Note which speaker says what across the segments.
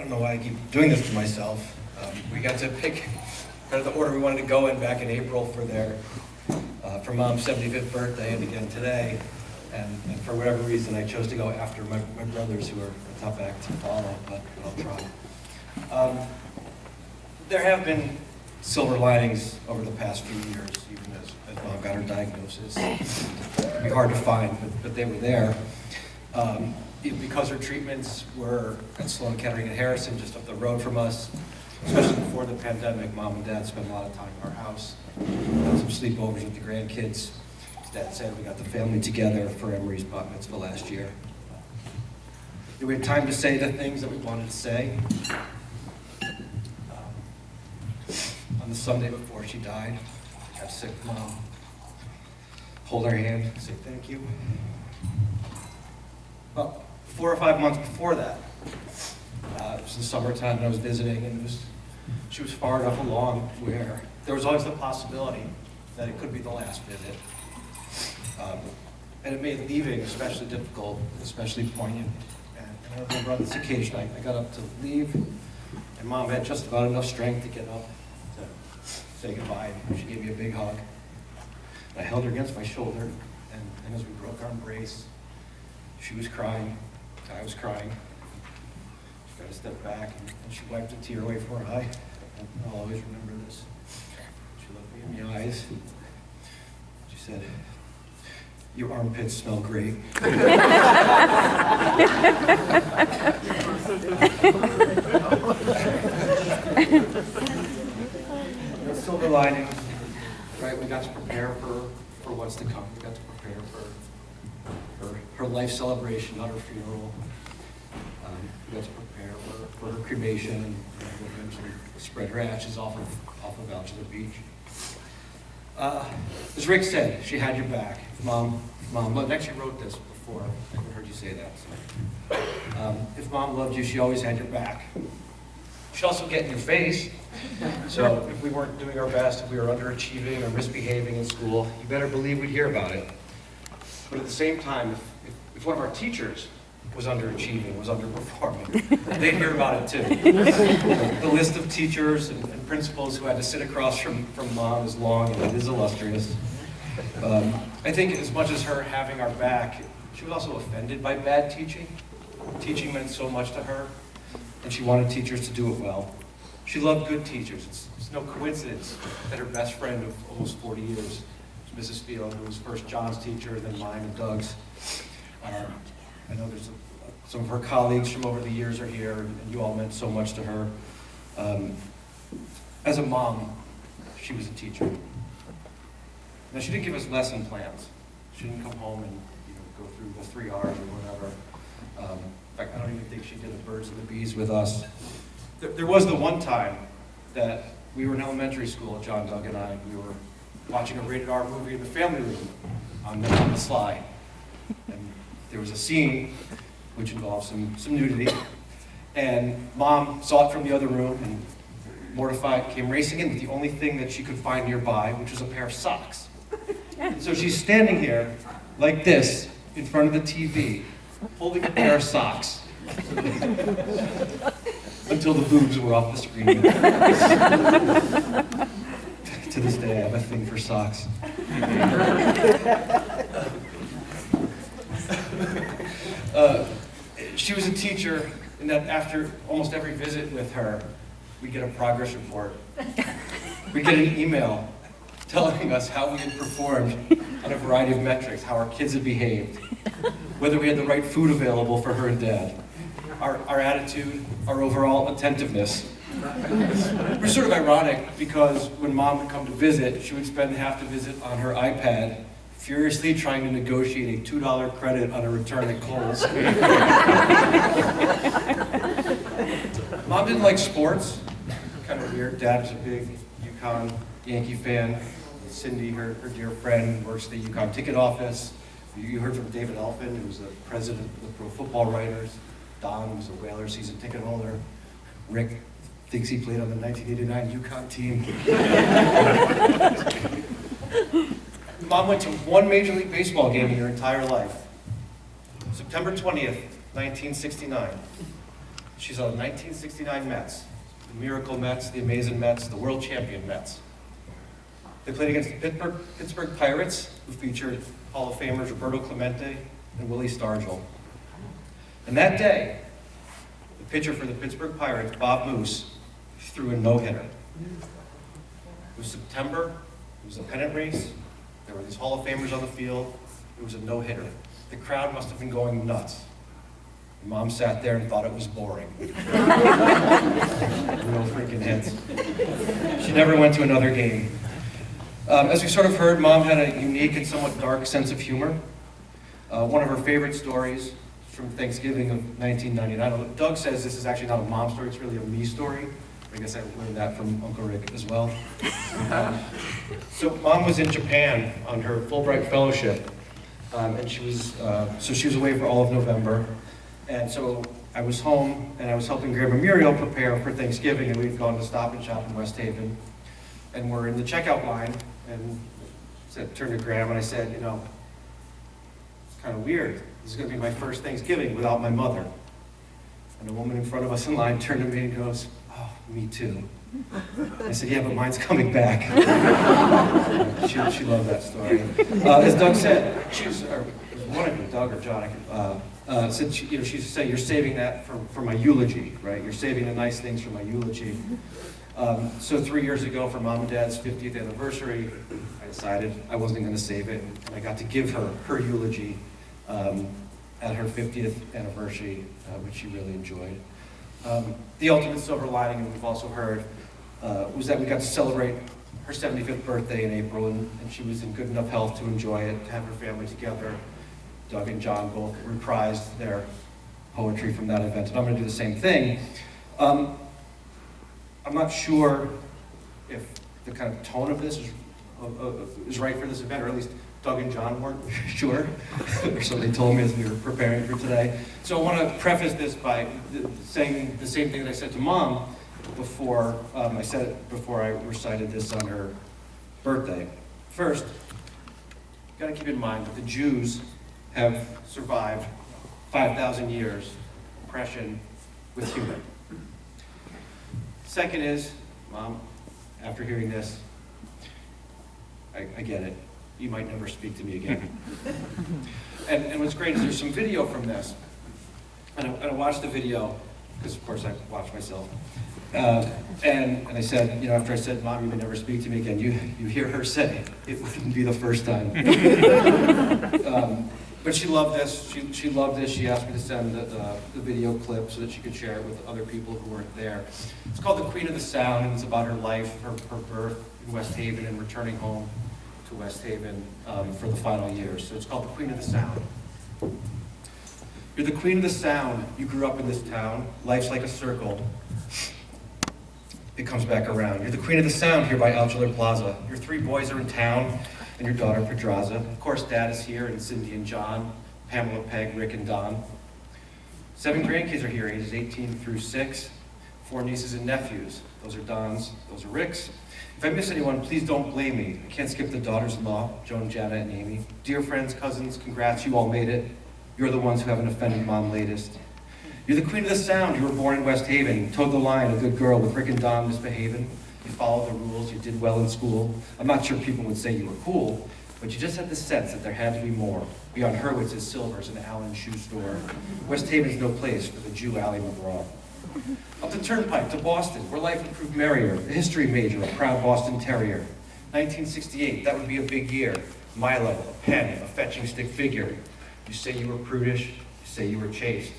Speaker 1: don't know why I keep doing this to myself. We got to pick kind of the order we wanted to go in back in April for Mom's 75th birthday, and again today. And for whatever reason, I chose to go after my brothers, who are a tough act to follow, but I'll try. There have been silver linings over the past few years, even as Mom got her diagnosis. It'd be hard to find, but they were there. Because her treatments were at Sloan Kettering and Harrison, just up the road from us, especially before the pandemic, Mom and Dad spent a lot of time in our house. Had some sleepovers with the grandkids. Dad said we got the family together for Emery's bat mitzvah last year. We had time to say the things that we wanted to say. On the Sunday before she died, have sick Mom, hold her hand, say thank you. Well, 4 or 5 months before that, it was the summertime and I was visiting, and she was far enough along where there was always the possibility that it could be the last visit. And it made leaving especially difficult, especially poignant. And I remember on this occasion, I got up to leave, and Mom had just about enough strength to get up to say goodbye. She gave me a big hug. And I held her against my shoulder, and as we broke our embrace, she was crying, I was crying. She got a step back, and she wiped a tear away from her eye. And I'll always remember this. She looked me in the eyes. She said, "Your armpits smell great." Silver lining, right? We got to prepare for what's to come. We got to prepare for her life celebration, not her funeral. We got to prepare for her cremation, and we'll eventually spread her ashes off of Alcester Beach. As Rick said, she had your back. Mom actually wrote this before I ever heard you say that. So. If Mom loved you, she always had your back. She'd also get in your face. So if we weren't doing our best, if we were underachieving or misbehaving in school, you better believe we'd hear about it. But at the same time, if one of our teachers was underachieving, was underperforming, they'd hear about it too. The list of teachers and principals who had to sit across from Mom is long and it is illustrious. I think as much as her having our back, she was also offended by bad teaching. Teaching meant so much to her, and she wanted teachers to do it well. She loved good teachers. It's no coincidence that her best friend of almost 40 years was Mrs. Field, who was first John's teacher, then mine and Doug's. I know there's some of her colleagues from over the years are here, and you all meant so much to her. As a mom, she was a teacher. Now, she didn't give us lesson plans. She didn't come home and go through the 3 R's or whatever. In fact, I don't even think she did the birds and the bees with us. There was the one time that we were in elementary school, John, Doug, and I. We were watching a rated R movie in the family room on the slide. And there was a scene which involved some nudity. And Mom saw it from the other room and, mortified, came racing in with the only thing that she could find nearby, which was a pair of socks. And so she's standing here like this in front of the TV, holding a pair of socks until the boobs were off the screen. To this day, I have a thing for socks. She was a teacher, in that after almost every visit with her, we get a progress report. We get an email telling us how we had performed on a variety of metrics, how our kids had behaved, whether we had the right food available for her and Dad, our attitude, our overall attentiveness. It was sort of ironic because when Mom would come to visit, she would spend half the visit on her iPad, furiously trying to negotiate a $2 credit on a return at Kohl's. Mom didn't like sports. Kind of weird. Dad was a big UConn Yankee fan. Cindy, her dear friend, works at the UConn ticket office. You heard from David Elfin, who's the president of the Pro Football Writers. Don, who's a Whalers season ticket holder. Rick thinks he played on the 1989 UConn team. Mom went to one Major League Baseball game in her entire life. September 20th, 1969. She's on the 1969 Mets, the Miracle Mets, the Amazing Mets, the World Champion Mets. They played against the Pittsburgh Pirates, who featured Hall of Famers Roberto Clemente and Willie Stargell. And that day, the pitcher for the Pittsburgh Pirates, Bob Moose, threw a no-hitter. It was September, it was a pennant race, there were these Hall of Famers on the field, it was a no-hitter. The crowd must have been going nuts. Mom sat there and thought it was boring. No freaking hits. She never went to another game. As we sort of heard, Mom had a unique and somewhat dark sense of humor. One of her favorite stories from Thanksgiving of 1999. Doug says this is actually not a mom story, it's really a me story. I guess I learned that from Uncle Rick as well. So Mom was in Japan on her Fulbright Fellowship, and she was away for all of November. And so I was home, and I was helping Grandma Muriel prepare for Thanksgiving, and we'd gone to Stop and Shop in West Haven. And we're in the checkout line, and I turned to Grandma and I said, you know, it's kind of weird. This is going to be my first Thanksgiving without my mother. And a woman in front of us in line turned to me and goes, oh, me too. I said, yeah, but mine's coming back. She loved that story. As Doug said, or one of you, Doug or John, said, she used to say, you're saving that for my eulogy, right? You're saving the nice things for my eulogy. So 3 years ago, for Mom and Dad's 50th anniversary, I decided I wasn't going to save it, and I got to give her eulogy at her 50th anniversary, which she really enjoyed. The ultimate silver lining, and we've also heard, was that we got to celebrate her 75th birthday in April, and she was in good enough health to enjoy it, to have her family together. Doug and John both reprised their poetry from that event, and I'm going to do the same thing. I'm not sure if the kind of tone of this is right for this event, or at least Doug and John weren't sure, or so they told me as we were preparing for today. So I want to preface this by saying the same thing that I said to Mom before I recited this on her birthday. First, you've got to keep in mind that the Jews have survived 5,000 years of oppression with humor. Second is, Mom, after hearing this, I get it. You might never speak to me again. And what's great is there's some video from this. And I watched the video, because of course I watch myself. And I said, you know, after I said, Mom, you may never speak to me again, you hear her say, it wouldn't be the first time. But she loved this. She loved this. She asked me to send the video clip so that she could share it with other people who weren't there. It's called The Queen of the Sound, and it's about her life, her birth in West Haven and returning home to West Haven for the final years. So it's called The Queen of the Sound. You're the queen of the sound. You grew up in this town. Life's like a circle. It comes back around. You're the queen of the sound here by Alciller Plaza. Your 3 boys are in town, and your daughter Pedraza. Of course, Dad is here, and Cindy and John, Pamela, Peg, Rick, and Don. 7 grandkids are here, ages 18 through 6. 4 nieces and nephews. Those are Don's, those are Rick's. If I miss anyone, please don't blame me. I can't skip the daughters-in-law, Joan, Jana, and Amy. Dear friends, cousins, congrats, you all made it. You're the ones who haven't offended Mom latest. You're the queen of the sound. You were born in West Haven. You towed the line, a good girl with Rick and Don misbehaving. You followed the rules. You did well in school. I'm not sure people would say you were cool, but you just had the sense that there had to be more. Beyond Hurwitz's, Silver's, and Allen's shoe store. West Haven's no place for the Jew Ally McGraw. Up the Turnpike to Boston, where life would prove merrier. A history major, a proud Boston Terrier. 1968, that would be a big year. Milo, a pen, a fetching stick figure. You say you were prudish, you say you were chaste.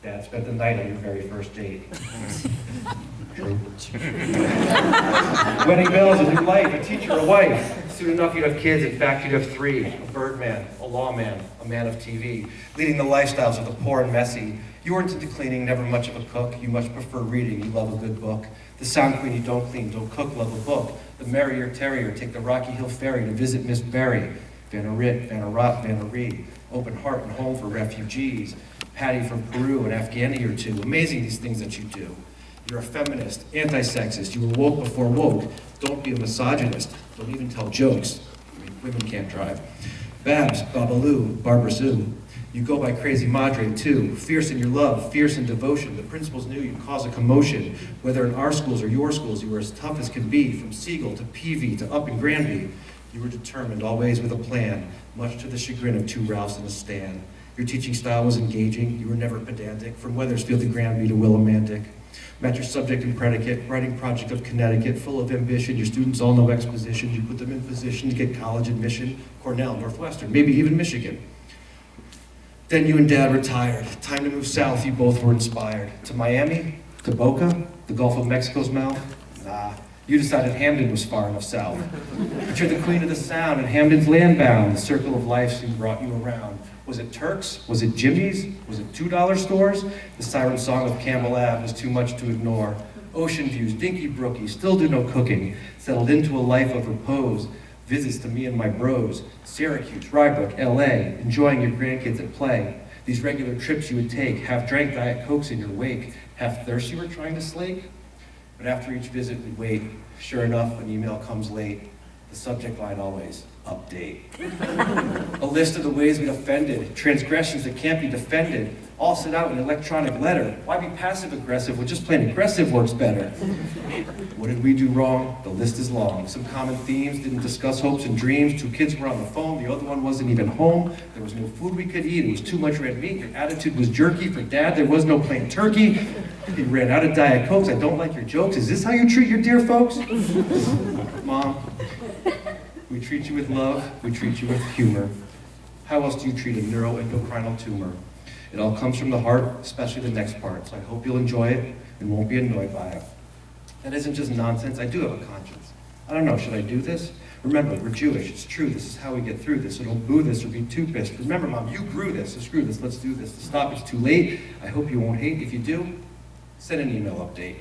Speaker 1: Dad spent the night on your very first date. True. Wedding bells, a new life, a teacher, a wife. Soon enough you'd have kids, in fact you'd have 3. A birdman, a lawman, a man of TV. Leading the lifestyles of the poor and messy. You weren't into cleaning, never much of a cook. You much prefer reading, you love a good book. The sound queen, you don't clean, don't cook, love a book. The merrier terrier, take the Rocky Hill Ferry to visit Miss Berry. Vanna Ritt, Vanna Rott, Vanna Reed. Open heart and home for refugees. Patty from Peru, an Afghani or 2. Amazing these things that you do. You're a feminist, anti-sexist. You were woke before woke. Don't be a misogynist. Don't even tell jokes. I mean, women can't drive. Babs, Babalu, Barbara Sue. You go by Crazy Madre too, fierce in your love, fierce in devotion. The principals knew you'd cause a commotion. Whether in our schools or your schools, you were as tough as can be, from Siegel to Peavey to up in Granby. You were determined, always with a plan, much to the chagrin of two Ralphs in a stand. Your teaching style was engaging, you were never pedantic, from Wethersfield to Granby to Willimantic. Match your subject and predicate, writing project of Connecticut, full of ambition. Your students all know exposition. You put them in position to get college admission, Cornell, Northwestern, maybe even Michigan. Then you and Dad retired. Time to move south, you both were inspired. To Miami? To Boca? The Gulf of Mexico's mouth? Nah, you decided Hamden was far enough south. But you're the queen of the sound, and Hamden's landbound. The circle of life soon brought you around. Was it Turks? Was it Jimmy's? Was it $2 stores? The siren song of Campbell Ave was too much to ignore. Ocean views, dinky brookie, still do no cooking. Settled into a life of repose. Visits to me and my bros. Syracuse, Rybrook, LA, enjoying your grandkids at play. These regular trips you would take, half drank Diet Cokes in your wake, half thirst you were trying to slake. But after each visit we'd wait. Sure enough, an email comes late. The subject line always, update. A list of the ways we'd offended, transgressions that can't be defended, all sent out in an electronic letter. Why be passive-aggressive when just plain aggressive works better? What did we do wrong? The list is long. Some common themes, didn't discuss hopes and dreams. Two kids were on the phone, the other one wasn't even home. There was no food we could eat, it was too much red meat. Your attitude was jerky. For Dad, there was no plain turkey. He ran out of Diet Cokes. I don't like your jokes. Is this how you treat your dear folks? Mom, we treat you with love, we treat you with humor. How else do you treat a neuroendocrinal tumor? It all comes from the heart, especially the next part, so I hope you'll enjoy it and won't be annoyed by it. That isn't just nonsense, I do have a conscience. I don't know, should I do this? Remember, we're Jewish, it's true, this is how we get through this, so don't boo this or be too pissed. Remember, Mom, you grew this, so screw this, let's do this. To stop, it's too late. I hope you won't hate. If you do, send an email update.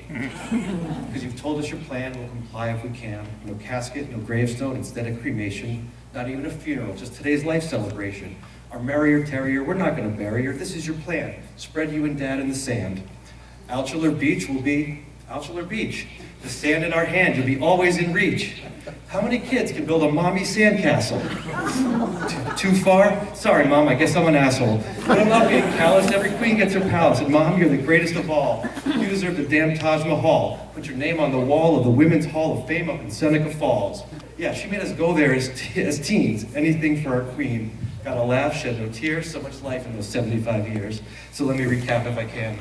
Speaker 1: Because you've told us your plan, we'll comply if we can. No casket, no gravestone, instead of cremation. Not even a funeral, just today's life celebration. Our merrier terrier, we're not gonna bury her. This is your plan. Spread you and Dad in the sand. Alchular Beach will be Alchular Beach. The sand in our hand, you'll be always in reach. How many kids can build a mommy sandcastle? Too far? Sorry, Mom, I guess I'm an asshole. But I'm not being callous. Every queen gets her palace, and Mom, you're the greatest of all. You deserve the damn Taj Mahal. Put your name on the wall of the Women's Hall of Fame up in Seneca Falls. Yeah, she made us go there as teens. Anything for our queen. Got a laugh, shed no tears, so much life in those 75 years. So let me recap if I can.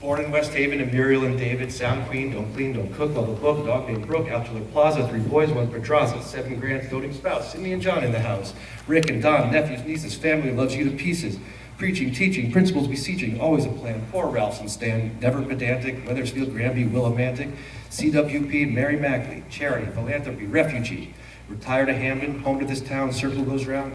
Speaker 1: Born in West Haven to Muriel and David, sound queen, don't clean, don't cook, love a book, dog named Brooke, Alchular Plaza, 3 boys, 1 Pedraza, 7 grand, doting spouse, Sydney and John in the house. Rick and Don, nephews, nieces, family loves you to pieces. Preaching, teaching, principles beseeching, always a plan. Poor Ralphs and Stan, never pedantic, Wethersfield, Granby, Willimantic, CWP, Mary Mackley, charity, philanthropy, refugee. Retired to Hamden, home to this town, circle goes round.